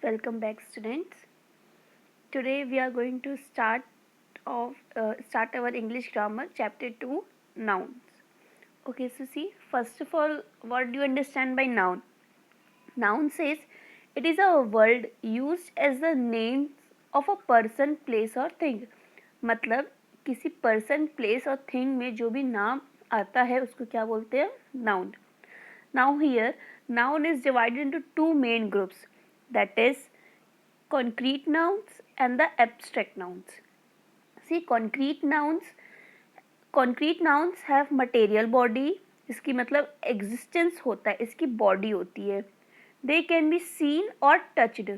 Welcome back, students. Today we are going to start our English grammar chapter 2, nouns. Okay, so see, first of all, what do you understand by noun? Noun says it is a word used as the name of a person, place or thing. मतलब किसी person, place और thing में जो भी नाम आता है उसको क्या बोलते हैं? Noun. Now here, noun is divided into two main groups, that is concrete nouns and the abstract nouns. See, concrete nouns have material body. इसकी मतलब existence होता है, इसकी body होती है. They can be seen or touched.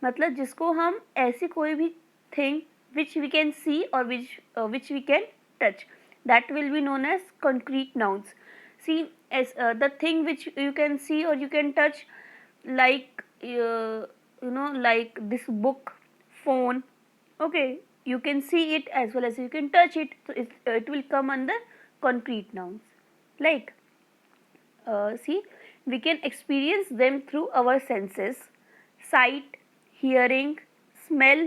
मतलब जिसको हम ऐसी कोई भी thing which we can see or which we can touch, that will be known as concrete nouns. See, as the thing which you can see or you can touch, like like this book, phone. Okay, you can see it as well as you can touch it, so it will come under concrete nouns. Like see, we can experience them through our senses: sight, hearing, smell,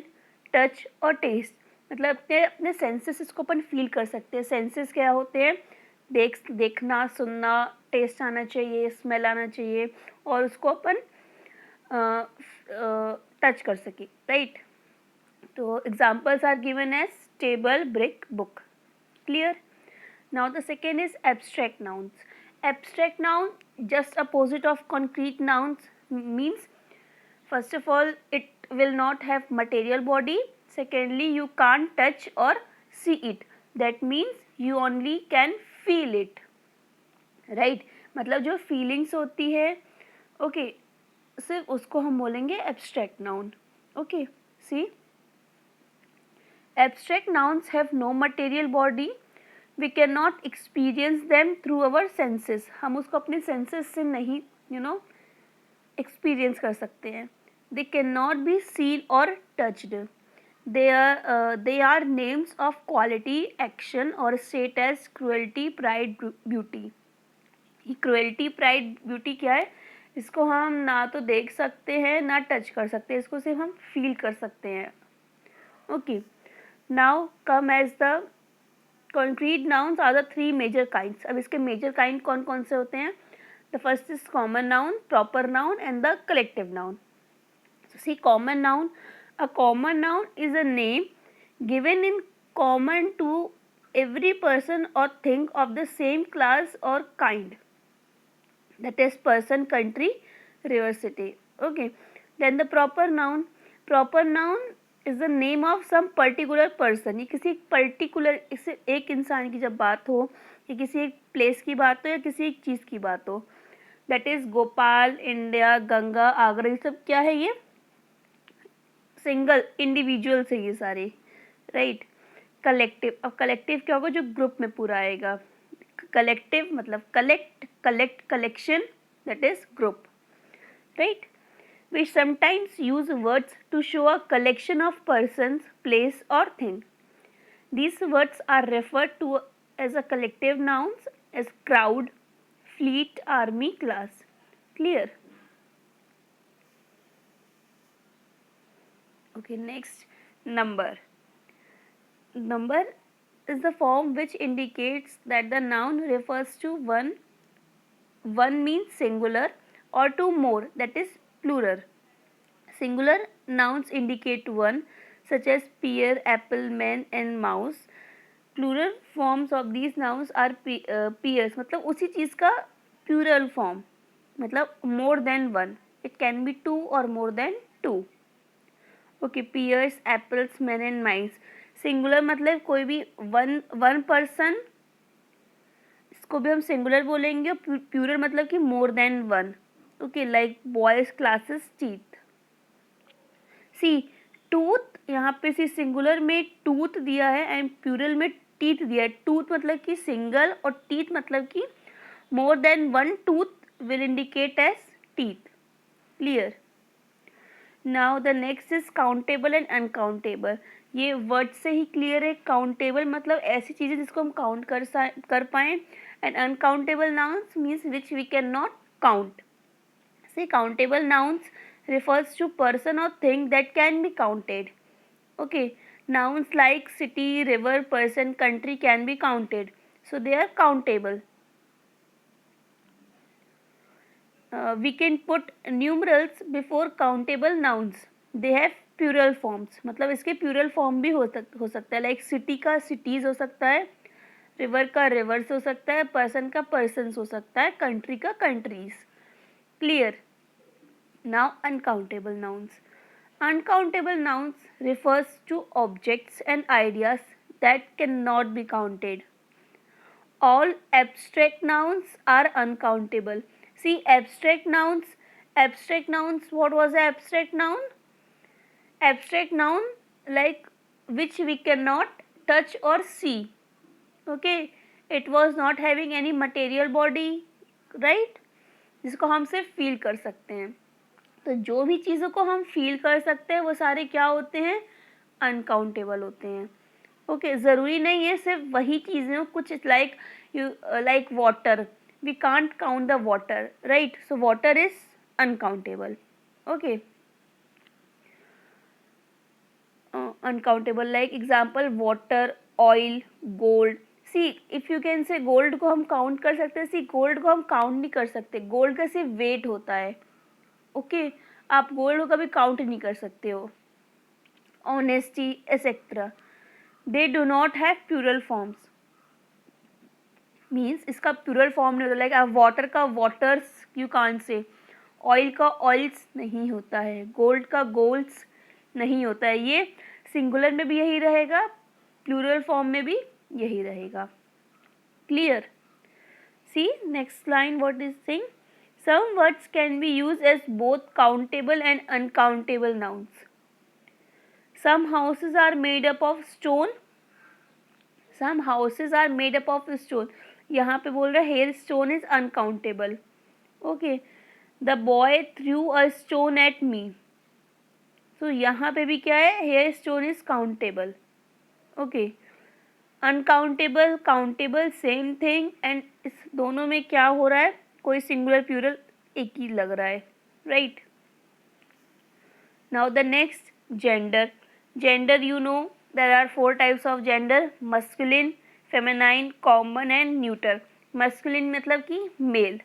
touch और taste. मतलब अपने अपने senses इसको अपन feel कर सकते हैं. Senses क्या होते हैं? देखना, सुनना, टेस्ट आना चाहिए, स्मेल आना चाहिए और उसको अपन टच कर सके, राइट? तो examples are given as table, brick, book. Clear? Now the second is abstract nouns. Abstract noun, just opposite of concrete nouns, means first of all it will not have material body. Secondly, you can't touch or see it. That means you only can feel it, right? मतलब जो feelings होती है, okay, सिर्फ उसको हम बोलेंगे abstract noun. Okay, see, abstract nouns have no material body. We cannot experience them through our senses. हम उसको अपने senses से नहीं experience कर सकते हैं. They cannot be seen or touched. They are names of quality, action or state as cruelty, pride, beauty. ये cruelty, pride, beauty क्या है? इसको हम ना तो देख सकते हैं ना टच कर सकते हैं, इसको सिर्फ हम फील कर सकते हैं. Okay, now come as the concrete nouns are the three major kinds. अब इसके major kind कौन कौन से होते हैं? The first is common noun, proper noun and the collective noun. So see, common noun. A common noun is a name given in common to every person or thing of the same class or kind. That is person, country, river, city. Okay. Then the proper noun. Proper noun is the name of some particular person. ये किसी particular एक इंसान की जब बात हो, या किसी एक place की बात हो, या किसी एक चीज़ की बात हो. That is Gopal, India, Ganga, Agra, ये सब क्या है? ये सिंगल इंडिविजुअल्स है ये सारे, राइट? कलेक्टिव. अब कलेक्टिव क्या होगा? जो ग्रुप में पूरा आएगा. कलेक्टिव मतलब collect, collection, that is group, right? We sometimes use words to show a collection of persons, place or thing. These words are referred to as a collective nouns as crowd, fleet, army, class. Clear? Okay, next, number. Number is the form which indicates that the noun refers to one. One means singular, or to more, that is plural. Singular nouns indicate one, such as pear, apple, man and mouse. Plural forms of these nouns are pears. मतलब उसी चीज़ का plural form, मतलब more than one. It can be two or more than two. Okay, pears, apples, men and mice. Singular मतलब कोई भी one person, इसको भी हम सिंगुलर बोलेंगे. प्लूरल मतलब कि more than one. Okay, like boys, classes, teeth. See, tooth, यहाँ पे सी सिंगुलर में टूथ दिया है एंड प्लूरल में टीथ दिया है. टूथ मतलब कि सिंगल और टीथ मतलब कि more than one tooth will indicate as teeth. Clear? Now the next is countable and uncountable. ये वर्ड से ही क्लियर है. काउंटेबल मतलब ऐसी चीज़ें जिसको हम काउंट कर पाएँ, and uncountable nouns means which we can not count. से countable nouns refers to person or thing that can be counted. Okay, nouns like city, river, person, country can be counted, so they are countable. We can put numerals before countable nouns. They have plural forms, मतलब इसके plural form भी हो सकता है, like city का cities हो सकता है, रिवर का रिवर्स हो सकता है, पर्सन का पर्सन्स हो सकता है, कंट्री का countries. Clear. Now uncountable nouns. Uncountable nouns refers to objects and ideas that cannot be counted. All abstract nouns are uncountable. See, abstract nouns, what was the abstract noun? Abstract noun, like which we cannot touch or see. Okay, it was not having any material body, right? जिसको हम सिर्फ feel कर सकते हैं. तो जो भी चीज़ों को हम फील कर सकते हैं वो सारे क्या होते हैं? अनकाउंटेबल होते हैं. ओके, ज़रूरी नहीं है सिर्फ वही चीज़ें, कुछ like water, we can't count the water, right? So water is uncountable. Okay, uncountable, like example water, oil, gold. See, if you can say gold को हम काउंट कर सकते हैं, सी गोल्ड को हम काउंट नहीं कर सकते, गोल्ड का सिर्फ वेट होता है. ओके, आप गोल्ड को कभी काउंट नहीं कर सकते हो. Honesty etcetera, they do not have plural forms. Means इसका प्यूरल फॉर्म नहीं होता, लाइक वाटर का waters you can't say, oil का ऑयल्स नहीं होता है, गोल्ड का गोल्ड्स नहीं होता है. ये सिंगुलर में भी यही रहेगा, प्लूरल फॉर्म में भी यही रहेगा. Clear. See next line, what is saying, some words can be used as both countable and uncountable nouns. Some houses are made up of stone. Some houses are made up of stone. यहाँ पे बोल रहा है hail stone is uncountable. Okay, the boy threw a stone at me. So यहाँ पे भी क्या है? hail stone is countable. Okay, uncountable, countable same thing. and इस दोनों में क्या हो रहा है? कोई सिंगुलर प्लूरल एक ही लग रहा है, right? Now the next, gender. Gender, you know there are 4 types of gender, masculine, feminine, common and neuter. Masculine मतलब कि male,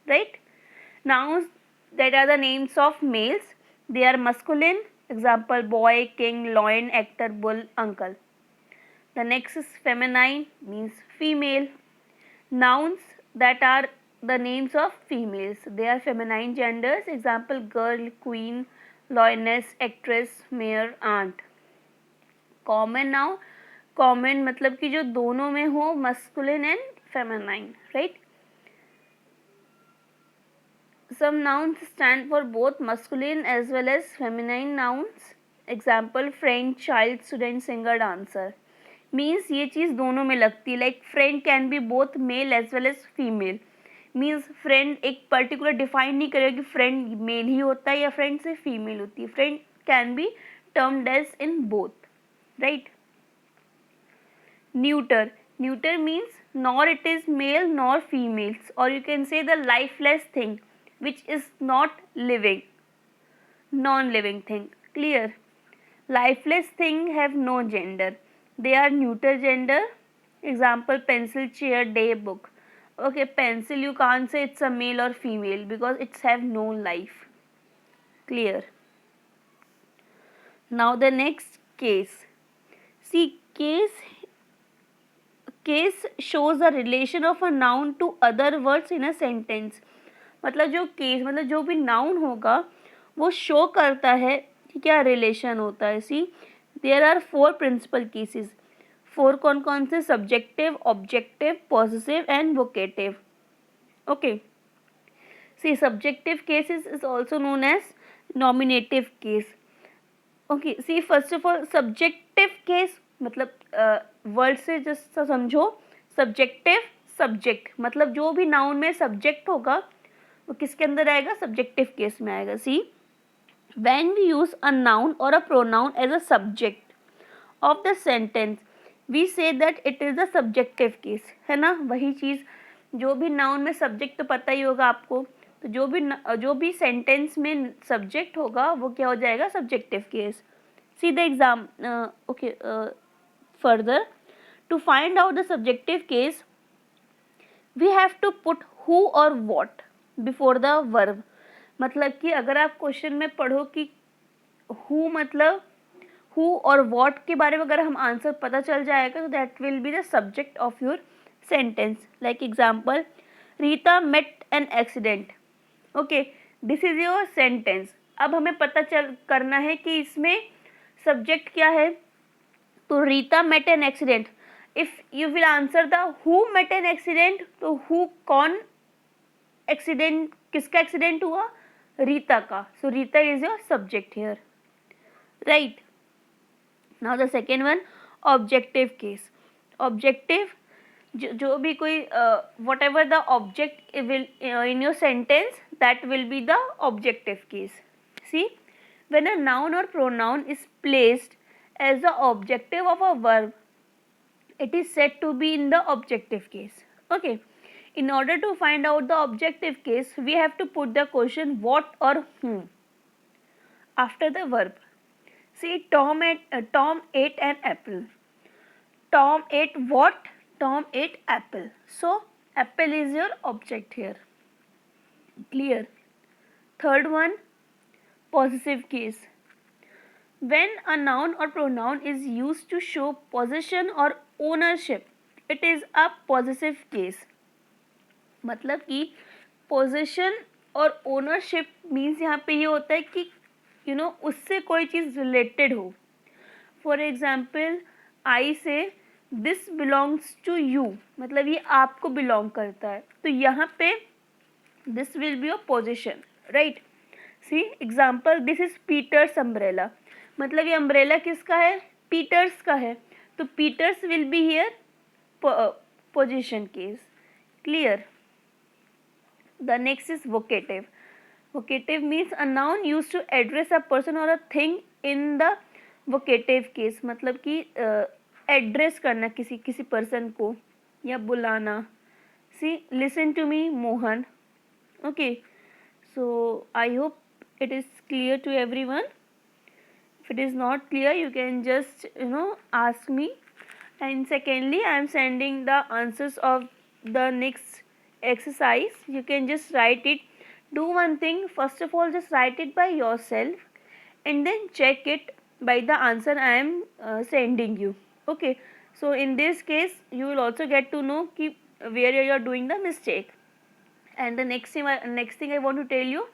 right? Nouns that are the names of males, they are masculine. Example boy, king, lion, actor, bull, uncle. The next is feminine, means female. Nouns that are the names of females, they are feminine genders. Example, girl, queen, lioness, actress, mayor, aunt. Common noun, common मतलब कि जो दोनों में हो, masculine and feminine, right? Some nouns stand for both masculine as well as feminine nouns. Example, friend, child, student, singer, dancer. Means ये चीज़ दोनों में लगती है, like friend can be both male as well as female. Means friend एक particular define नहीं करेगा कि फ्रेंड मेल ही होता है या फ्रेंड से फीमेल होती है. Friend can be termed as in both, right? Neuter. Neuter means nor it is male nor females, और you can say the lifeless thing which is not living, non living thing. Clear. Lifeless thing have no gender, they are neuter gender. Example, pencil, chair, day, book. Okay, pencil you can't say it's a male or female because it's have no life. Clear. Now the next, case. See, case shows a relation of a noun to other words in a sentence. मतलब जो case, मतलब जो भी noun होगा वो show करता है कि क्या relation होता है. See, there are 4 principal cases. 4 कौन कौन से? subjective, objective, possessive and vocative. Okay. See, subjective cases is also known as nominative case. Okay. See, first of all, subjective case मतलब वर्ड से जस्ट समझो. subjective, subject मतलब जो भी noun में subject होगा वो किसके अंदर आएगा? subjective case में आएगा. See, when we use a noun or a pronoun as a subject of the sentence, we say that it is the subjective case. है ना? वही चीज़, जो भी noun में subject तो पता ही होगा आपको, तो जो भी सेंटेंस में सब्जेक्ट होगा वो क्या हो जाएगा, subjective case. See the exam. Okay, further to find out the subjective case we have to put who और वॉट बिफोर द वर्ब. मतलब कि अगर आप क्वेश्चन में पढ़ो कि हु मतलब हु और वॉट के बारे में अगर हम आंसर पता चल जाएगा तो that will be the subject of your sentence. Like example, Rita met an accident. Okay, this is your sentence. अब हमें पता चल करना है कि इसमें सब्जेक्ट क्या है. तो Rita met an accident. If you will answer the who met an accident, तो हु कौन, एक्सीडेंट किसका एक्सीडेंट हुआ, रीता का. So Rita is your subject here, right. Now the second one, objective case. Objective, जो भी कोई whatever the object will in your sentence that will be the objective case. See, when a noun or pronoun is placed as the objective of a verb, it is said to be in the objective case. Okay, in order to find out the objective case we have to put the question what or whom after the verb. See, Tom ate an apple. Tom ate what? Tom ate apple. So apple is your object here. Clear. Third one, possessive case. When a noun or pronoun is used to show possession or ownership, it is a possessive case. मतलब कि possession और ownership means यहाँ पे ये होता है कि उससे कोई चीज़ related हो. For example, I say this belongs to you, मतलब ये आपको belong करता है. तो यहाँ पे this will be a possession, right? See example, this is Peter's umbrella. मतलब ये अम्ब्रेला किसका है, पीटर्स का है. तो Peter's will be here possession case. Clear. The next is vocative. Vocative means a noun use to address a person और a thing in the vocative case. मतलब कि एड्रेस करना किसी पर्सन को या बुलाना. See, listen to me Mohan. Okay, so I hope it is clear to everyone. If it is not clear, you can just ask me. And secondly, I am sending the answers of the next exercise. You can just write it. Do one thing, first of all just write it by yourself and then check it by the answer I am sending you. Okay, so in this case you will also get to know where you are doing the mistake. And the next thing I want to tell you,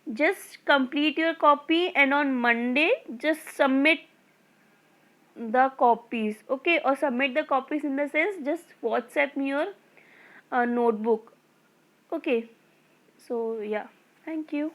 just complete your copy and on Monday just submit the copies. Okay, or submit the copies in the sense just WhatsApp me your notebook. Okay, so yeah, thank you.